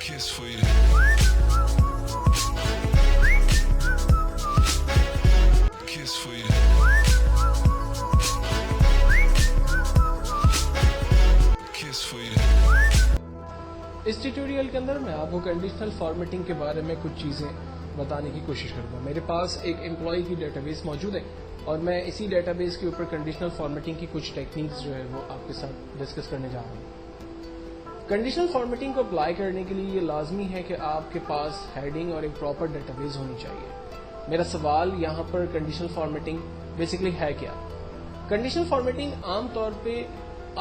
kiss for you. Kiss for you. Kiss for you. اس tutorial کے اندر میں آپ کو کنڈیشنل فارمیٹنگ کے بارے میں کچھ چیزیں بتانے کی کوشش کروں گا. میرے پاس ایک امپلائی کی ڈیٹا بیس موجود ہے اور میں اسی ڈیٹا بیس کے اوپر کنڈیشنل فارمیٹنگ کی کچھ ٹیکنیکس جو ہے وہ آپ کے ساتھ ڈسکس کرنے جا رہا ہوں. کنڈیشنل فارمیٹنگ کو اپلائی کرنے کے لیے یہ لازمی ہے کہ آپ کے پاس ہیڈنگ اور ایک پراپر ڈیٹا بیس ہونی چاہیے. میرا سوال یہاں پر کنڈیشنل فارمیٹنگ بیسکلی ہے کیا؟ کنڈیشنل فارمیٹنگ عام طور پہ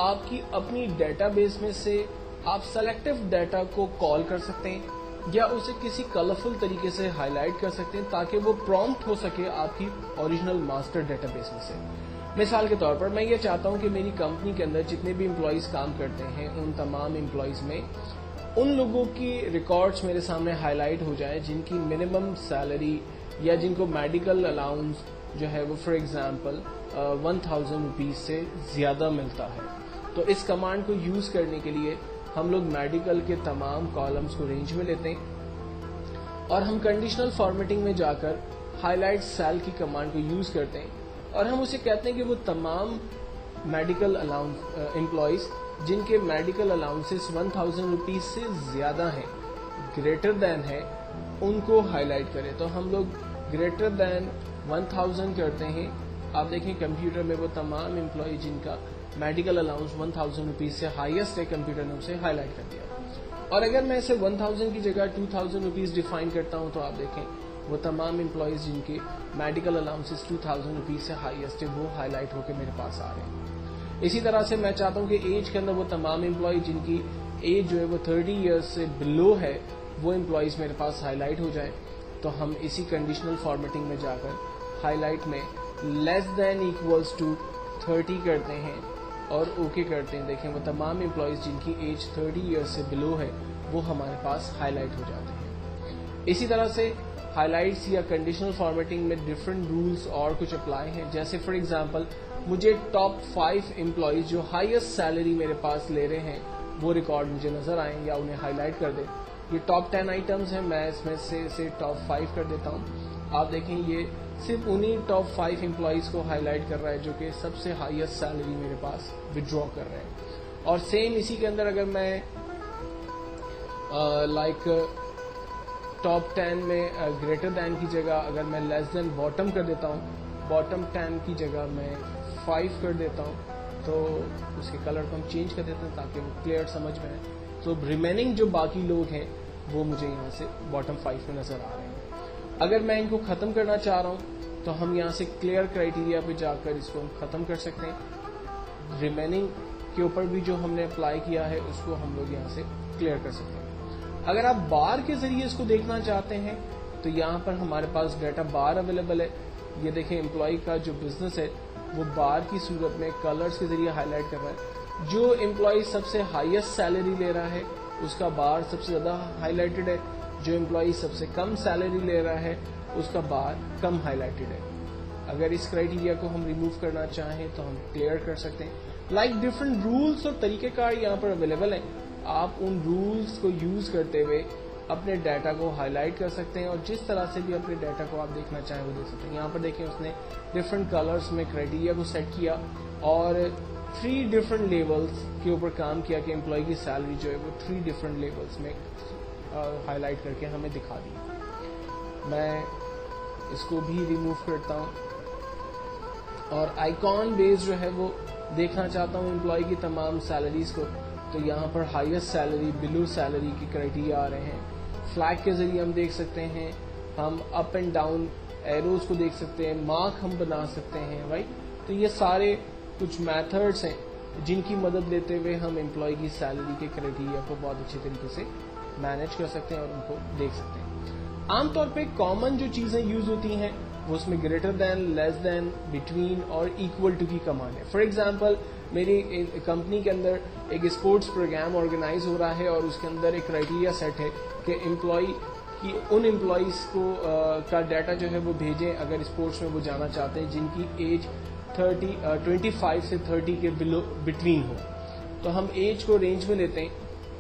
آپ کی اپنی ڈیٹا بیس میں سے آپ سلیکٹو ڈیٹا کو کال کر سکتے ہیں یا اسے کسی کلرفل طریقے سے ہائی لائٹ کر سکتے ہیں تاکہ وہ پرومپٹ ہو سکے آپ کی اوریجنل ماسٹر ڈیٹا بیس میں سے. مثال کے طور پر میں یہ چاہتا ہوں کہ میری کمپنی کے اندر جتنے بھی امپلائیز کام کرتے ہیں ان تمام امپلائیز میں ان لوگوں کی ریکارڈز میرے سامنے ہائی لائٹ ہو جائیں جن کی منیمم سیلری یا جن کو میڈیکل الاؤنس جو ہے وہ فار ایگزامپل 1000 روپیز سے زیادہ ملتا ہے. تو اس کمانڈ کو یوز کرنے کے لیے ہم لوگ میڈیکل کے تمام کالمز کو رینج میں لیتے ہیں اور ہم کنڈیشنل فارمیٹنگ میں جا کر ہائی لائٹ سیل کی کمانڈ کو یوز کرتے ہیں اور ہم اسے کہتے ہیں کہ وہ تمام میڈیکل الاؤنس امپلائیز جن کے میڈیکل الاؤنسز 1000 روپیز سے زیادہ ہیں گریٹر دین ہے ان کو ہائی لائٹ کریں. تو ہم لوگ گریٹر دین 1000 کرتے ہیں. آپ دیکھیں کمپیوٹر میں وہ تمام امپلائی جن کا میڈیکل الاؤنس 1000 روپیز سے ہائیسٹ ہے کمپیوٹر نے اسے ہائی لائٹ کر دیا. اور اگر میں اسے 1000 کی جگہ 2000 روپیز ڈیفائن کرتا ہوں تو آپ دیکھیں وہ تمام امپلائیز جن کے میڈیکل الاؤنسز 2000 روپیز سے ہائیسٹ ہے وہ ہائی لائٹ ہو کے میرے پاس آ رہے ہیں. اسی طرح سے میں چاہتا ہوں کہ ایج کے اندر وہ تمام امپلائی جن کی ایج جو ہے وہ 30 ایئرس سے بلو ہے وہ امپلائیز میرے پاس ہائی لائٹ ہو جائیں. تو ہم اسی کنڈیشنل فارمیٹنگ میں جا کر ہائی لائٹ میں لیس دین ایکولس ٹو 30 کرتے ہیں اور اوکے کرتے ہیں. دیکھیں وہ تمام امپلائیز جن کی ایج 30 ایئرس سے بلو ہے وہ ہمارے پاس ہائی لائٹ ہو جاتے ہیں. اسی طرح سے ہائی لائٹس یا کنڈیشنل فارمیٹنگ میں ڈفرینٹ رولز اور کچھ اپلائی ہیں. جیسے فار ایگزامپل مجھے ٹاپ 5 امپلائیز جو ہائیسٹ سیلری میرے پاس لے رہے ہیں وہ ریکارڈ مجھے نظر آئیں یا انہیں ہائی لائٹ کر دیں. یہ ٹاپ 10 آئٹمز ہیں, میں اس میں سے ٹاپ 5 کر دیتا ہوں. آپ دیکھیں یہ صرف انہی ٹاپ 5 امپلائیز کو ہائی لائٹ کر رہا ہے جو کہ سب سے ہائیسٹ سیلری میرے پاس ودرا کر رہے ہیں. اور سیم اسی کے اندر اگر میں ٹاپ 10 میں گریٹر دین کی جگہ اگر میں لیس دین باٹم کر دیتا ہوں, باٹم 10 کی جگہ میں 5 کر دیتا ہوں تو اس کے کلر کو ہم چینج کر دیتے ہیں تاکہ وہ کلیئر سمجھ میں آئے. تو ریمیننگ جو باقی لوگ ہیں وہ مجھے یہاں سے باٹم 5 میں نظر آ رہے ہیں. اگر میں ان کو ختم کرنا چاہ رہا ہوں تو ہم یہاں سے کلیئر کرائٹیریا پہ جا کر اس کو ہم ختم کر سکتے ہیں. ریمیننگ کے اوپر بھی جو ہم نے اپلائی کیا ہے اس کو ہم لوگ یہاں سے کلیئر کر سکتے ہیں. اگر آپ بار کے ذریعے اس کو دیکھنا چاہتے ہیں تو یہاں پر ہمارے پاس ڈیٹا بار اویلیبل ہے. یہ دیکھیں امپلائی کا جو بزنس ہے وہ بار کی صورت میں کلرز کے ذریعے ہائی لائٹ کر رہا ہے. جو امپلائی سب سے ہائیسٹ سیلری لے رہا ہے اس کا بار سب سے زیادہ ہائی لائٹڈ ہے. جو امپلائی سب سے کم سیلری لے رہا ہے اس کا بار کم ہائی لائٹڈ ہے. اگر اس کرائٹیریا کو ہم ریموو کرنا چاہیں تو ہم کلیئر کر سکتے ہیں. ڈفرنٹ رولز اور طریقہ کار یہاں پر اویلیبل ہیں. آپ ان رولز کو یوز کرتے ہوئے اپنے ڈیٹا کو ہائی لائٹ کر سکتے ہیں اور جس طرح سے بھی اپنے ڈیٹا کو آپ دیکھنا چاہیں وہ دیکھ سکتے ہیں. یہاں پر دیکھیں اس نے ڈفرنٹ کلرز میں کرائٹیریا کو سیٹ کیا اور 3 ڈفرنٹ لیولز کے اوپر کام کیا کہ امپلائی کی سیلری جو ہے وہ 3 ڈفرنٹ لیولز میں ہائی لائٹ کر کے ہمیں دکھا دی. میں اس کو بھی ریموو کرتا ہوں اور آئیکن بیس جو ہے وہ دیکھنا چاہتا ہوں امپلائی کی تمام سیلریز کو. تو یہاں پر ہائیسٹ سیلری بلو سیلری کی کرائٹیریا آ رہے ہیں. فلیگ کے ذریعے ہم دیکھ سکتے ہیں, ہم اپ اینڈ ڈاؤن ایروز کو دیکھ سکتے ہیں, مارک ہم بنا سکتے ہیں. رائٹ, تو یہ سارے کچھ میتھڈس ہیں جن کی مدد لیتے ہوئے ہم امپلائی کی سیلری کے کرائٹیریا کو بہت اچھے طریقے سے مینیج کر سکتے ہیں اور ان کو دیکھ سکتے ہیں. عام طور پہ کامن جو چیزیں یوز ہوتی ہیں وہ اس میں گریٹر دین, لیس دین, بٹوین اور ایکول ٹو کی کمانڈ ہے. فار ایگزامپل میری کمپنی کے اندر ایک اسپورٹس پروگرام آرگنائز ہو رہا ہے اور اس کے اندر ایک کرائٹیریا سیٹ ہے کہ امپلائی کی ان امپلائیز کو کا ڈیٹا جو ہے وہ بھیجیں اگر اسپورٹس میں وہ جانا چاہتے ہیں جن کی ایج 25 سے 30 کے بٹوین ہو. تو ہم ایج کو رینج میں لیتے ہیں